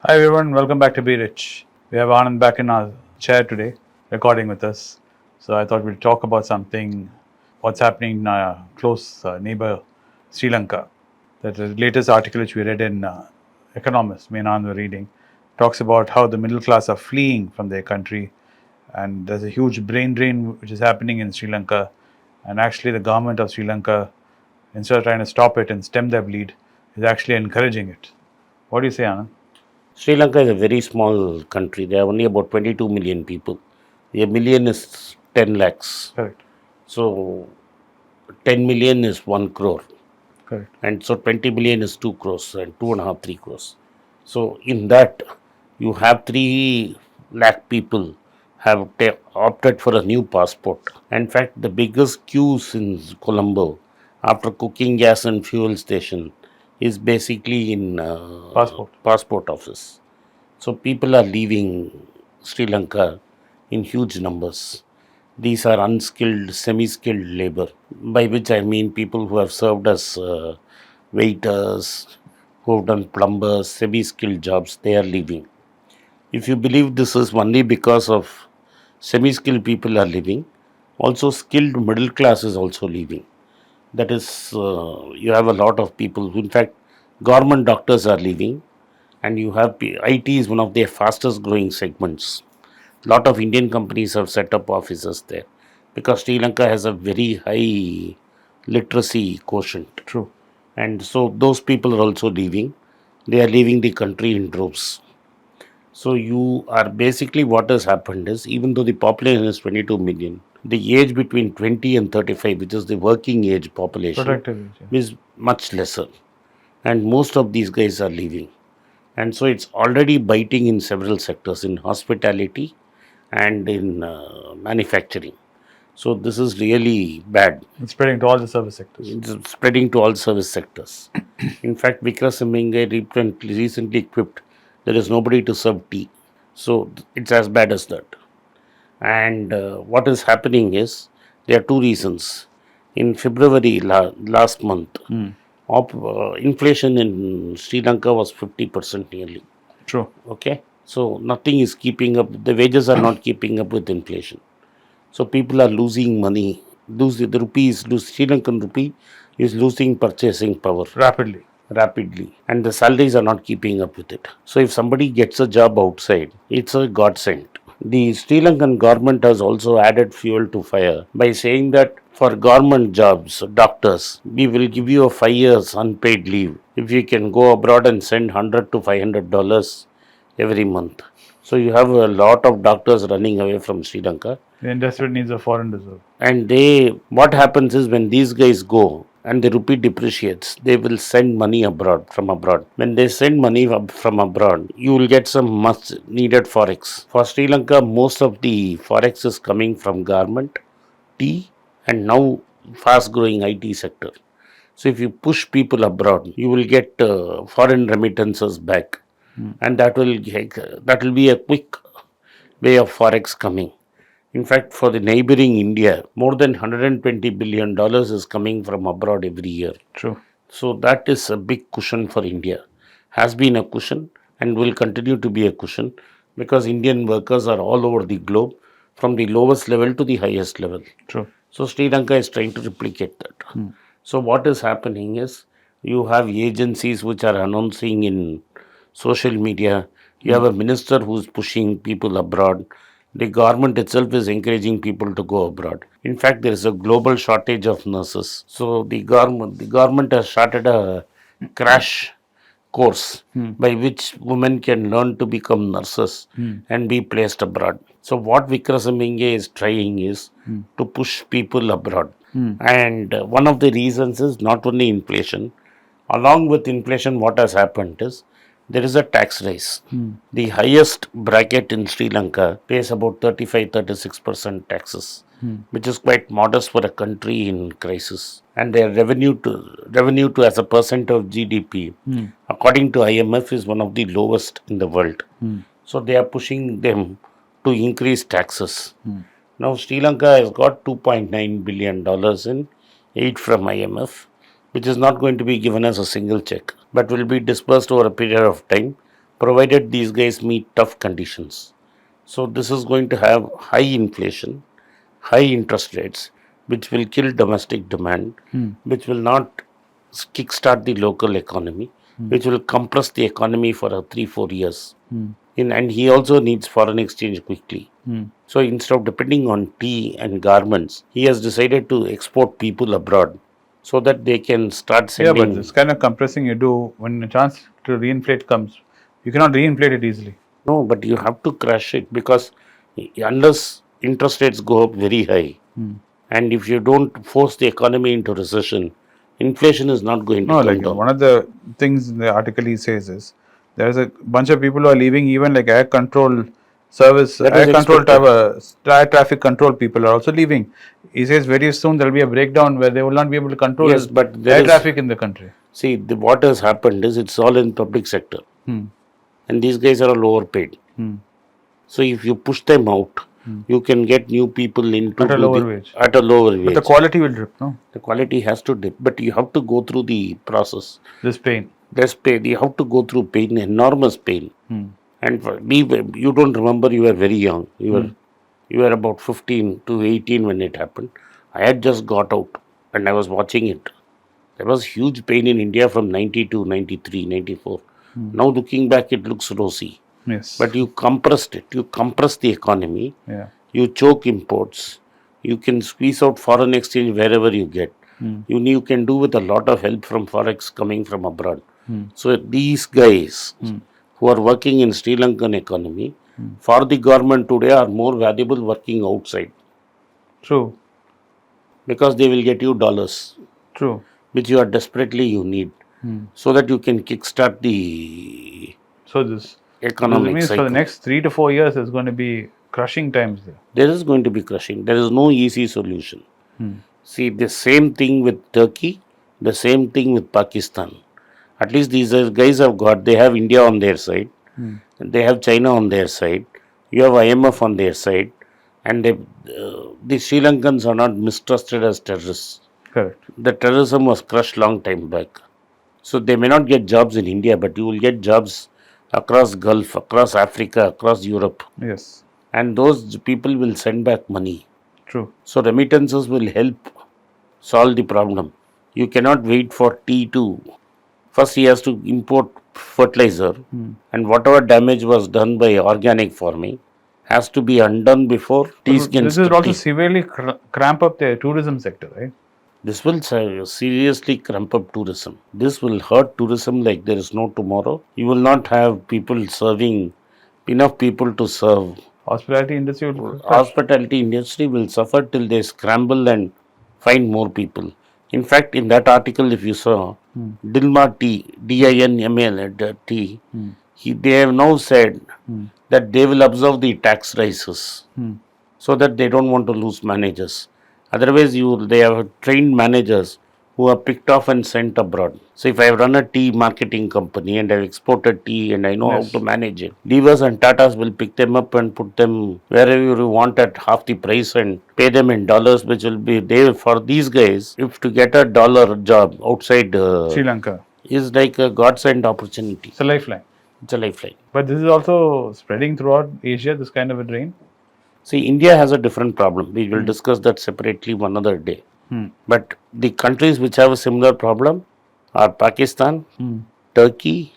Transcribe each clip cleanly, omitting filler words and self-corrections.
Hi everyone, welcome back to Be Rich. We have Anand back in our chair today, recording with us. So I thought we'd talk about something, what's happening in our close neighbor, Sri Lanka. That the latest article which we read in Economist, me and Anand were reading, talks about how the middle class are fleeing from their country, and there's a huge brain drain which is happening in Sri Lanka. And actually, the government of Sri Lanka, instead of trying to stop it and stem their bleed, is actually encouraging it. What do you say, Anand? Sri Lanka is a very small country. There are only about 22 million people. A million is 10 lakhs. Correct. So 10 million is 1 crore. Correct. And so 20 million is 2 crores and 2.5, 3 crores. So in that, you have 3 lakh people have opted for a new passport. In fact, the biggest queues in Colombo after cooking gas and fuel station is basically in Passport. passport office. So people are leaving Sri Lanka in huge numbers. These are unskilled, semi skilled labor, by which I mean people who have served as waiters, who have done plumbers, semi skilled jobs, they are leaving. If you believe this is only because of semi skilled people are leaving, also skilled middle class is also leaving. That is, you have a lot of people who, in fact, government doctors are leaving, and you have IT is one of their fastest growing segments. Lot of Indian companies have set up offices there because Sri Lanka has a very high literacy quotient, True. and so those people are also leaving. They are leaving the country in droves. So you are basically, what has happened is, even though the population is 22 million, the age between 20 and 35, which is the working age population, Protective age, yeah. is much lesser, and most of these guys are leaving. And so it's already biting in several sectors, in hospitality and in manufacturing. So this is really bad. It's spreading to all the service sectors. It's spreading to all service sectors. In fact, Vikrasiminghe recently quipped, there is nobody to serve tea. So it's as bad as that. And what is happening is, there are two reasons. In February last month, inflation in Sri Lanka was 50% nearly. True. Okay, so nothing is keeping up. The wages are not keeping up with inflation. So people are losing money. The rupee is Sri Lankan rupee is losing purchasing power Rapidly. rapidly, and the salaries are not keeping up with it. So if somebody gets a job outside, it's a godsend. The Sri Lankan government has also added fuel to fire by saying that for government jobs, doctors, we will give you a 5 years unpaid leave if you can go abroad and send $100 to $500 every month. So you have a lot of doctors running away from Sri Lanka, The in desperate needs of foreign reserve. and what happens is, when these guys go and the rupee depreciates, they will send money abroad from abroad. When they send money from abroad, you will get some much needed forex. For Sri Lanka, most of the forex is coming from garment, tea, and now fast growing IT sector. So if you push people abroad, you will get foreign remittances back, and that will be a quick way of forex coming. In fact, for the neighboring India, more than $120 billion is coming from abroad every year. True. So that is a big cushion for India. Has been a cushion and will continue to be a cushion, because Indian workers are all over the globe, from the lowest level to the highest level. True. So Sri Lanka is trying to replicate that. So what is happening is, you have agencies which are announcing in social media. You have a minister who's pushing people abroad. The government itself is encouraging people to go abroad. In fact, there is a global shortage of nurses. So the government has started a crash course by which women can learn to become nurses and be placed abroad. So what Vikrasiminghe is trying is to push people abroad. And one of the reasons is not only inflation. Along with inflation, what has happened is, there is a tax rise. The highest bracket in Sri Lanka pays about 35-36% taxes, which is quite modest for a country in crisis. And their revenue to as a percent of GDP, according to IMF, is one of the lowest in the world. So they are pushing them to increase taxes. Now Sri Lanka has got $2.9 billion in aid from IMF, which is not going to be given as a single check, but will be dispersed over a period of time, provided these guys meet tough conditions. So this is going to have high inflation, high interest rates, which will kill domestic demand, which will not kickstart the local economy, which will compress the economy for 3-4 years. And he also needs foreign exchange quickly. So instead of depending on tea and garments, he has decided to export people abroad so that they can start Yeah, but sending. this kind of compressing you do when a chance to reinflate comes, you cannot reinflate it easily. No, but you have to crush it because unless interest rates go up very high, and if you don't force the economy into recession, inflation is not going to No, come like down. one of the things in the article he says is there's a bunch of people who are leaving, even like air control service, That is air control expected. air traffic control people are also leaving. He says very soon there will be a breakdown where they will not be able to Yes, control but there air is, traffic in the country. see, what has happened is it's all in public sector, and these guys are all overpaid. So if you push them out, you can get new people into At a do the lower wage. at a lower But the wage. quality will drip, no? The quality has to dip, but you have to go through the process. This pain. There's pain. You have to go through pain, enormous pain. And for me, you don't remember. You were very young. You were about 15 to 18 when it happened. I had just got out and I was watching it. There was huge pain in India from 92, 93, 94. Now looking back, it looks rosy. Yes. But you compressed it. You compress the economy. Yeah. You choke imports. You can squeeze out foreign exchange wherever you get. You can do with a lot of help from forex coming from abroad. So these guys who are working in Sri Lankan economy for the government today are more valuable working outside True. because they will get you dollars, True. which you are desperately you need, so that you can kickstart the So this economic means for the cycle. next 3 to 4 years there's going to be crushing times there. There is going to be crushing. There is no easy solution. See, the same thing with Turkey, the same thing with Pakistan. At least these guys they have India on their side, they have China on their side, you have IMF on their side, and the Sri Lankans are not mistrusted as terrorists. Correct. The terrorism was crushed long time back. So they may not get jobs in India, but you will get jobs across Gulf, across Africa, across Europe. Yes. And those people will send back money. True. So remittances will help solve the problem. You cannot wait for tea to. First, he has to import fertilizer, and whatever damage was done by organic farming has to be undone before teas can This will start. also severely cramp up the tourism sector, right? This will seriously cramp up tourism. This will hurt tourism like there is no tomorrow. You will not have people serving, enough people to serve. Hospitality industry will crash. Hospitality industry will suffer till they scramble and find more people. In fact, in that article, if you saw, Dilma Tea, DINMAL Tea, they have now said that they will observe the tax rises so that they don't want to lose managers. Otherwise, they have trained managers who are picked off and sent abroad. So if I run a tea marketing company and I've exported tea and I know how Yes. to manage it, Levers and Tatas will pick them up and put them wherever you want at half the price and pay them in dollars, which will be there for these guys. If to get a dollar job outside Sri Lanka. is like a godsend opportunity. It's a lifeline. It's a lifeline. But this is also spreading throughout Asia, this kind of a drain. See, India has a different problem. We will discuss that separately one other day. But the countries which have a similar problem are Pakistan, Turkey.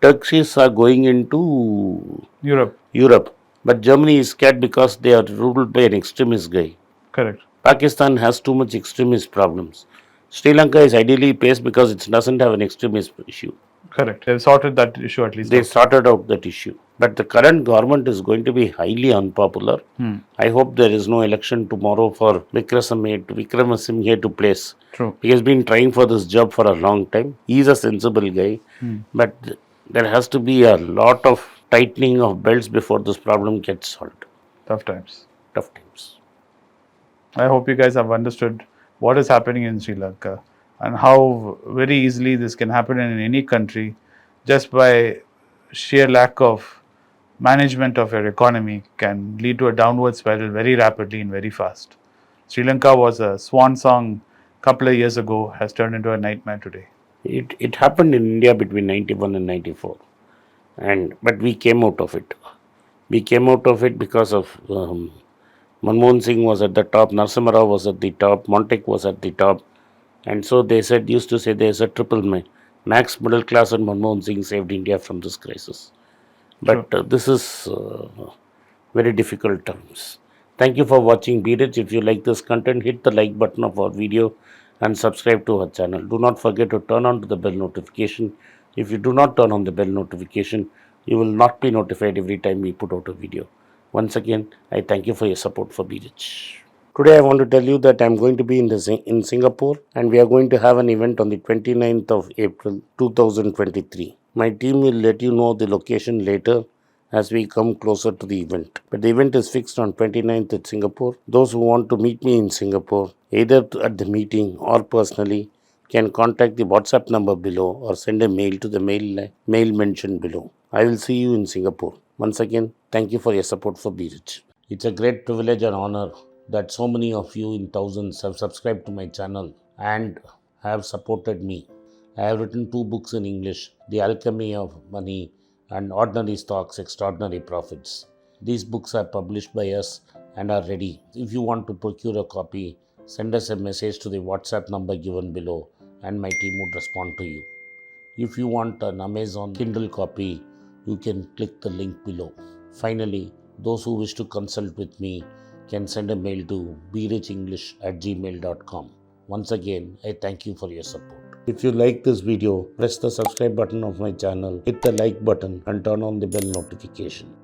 Turks are going into Europe. Europe. But Germany is scared because they are ruled by an extremist guy. Correct. Pakistan has too much extremist problems. Sri Lanka is ideally placed because it doesn't have an extremist issue. Correct. They've sorted that issue at least. They sorted out that issue. But the current government is going to be highly unpopular. I hope there is no election tomorrow for Vikramasinghe to place. True. He has been trying for this job for a long time. He's a sensible guy. But there has to be a lot of tightening of belts before this problem gets solved. Tough times. Tough times. I hope you guys have understood what is happening in Sri Lanka and how very easily this can happen in any country just by sheer lack of management of your economy can lead to a downward spiral very rapidly and very fast. Sri Lanka was a swan song a couple of years ago, has turned into a nightmare today. It happened in India between 91 and 94. But we came out of it. We came out of it because of Manmohan Singh was at the top, Narasimha Rao was at the top, Montek was at the top, and so they said used to say there's a max middle class, and Manmohan Singh saved India from this crisis. True. But this is very difficult times. Thank you for watching Beat It. If you like this content, hit the like button of our video and subscribe to our channel. Do not forget to turn on to the bell notification. If you do not turn on the bell notification, you will not be notified every time we put out a video. Once again, I thank you for your support for Beat It. Today, I want to tell you that I'm going to be in Singapore, and we are going to have an event on the 29th of April 2023. My team will let you know the location later as we come closer to the event. But the event is fixed on 29th at Singapore. Those who want to meet me in Singapore, either at the meeting or personally, can contact the WhatsApp number below or send a mail to the mail mentioned below. I will see you in Singapore. Once again, thank you for your support for Be Rich. It's a great privilege and honor that so many of you in thousands have subscribed to my channel and have supported me. I have written 2 books in English, The Alchemy of Money and Ordinary Stocks, Extraordinary Profits. These books are published by us and are ready. If you want to procure a copy, send us a message to the WhatsApp number given below and my team would respond to you. If you want an Amazon Kindle copy, you can click the link below. Finally, those who wish to consult with me can send a mail to berichenglish@gmail.com. Once again, I thank you for your support. If you like this video, press the subscribe button of my channel, hit the like button and turn on the bell notification.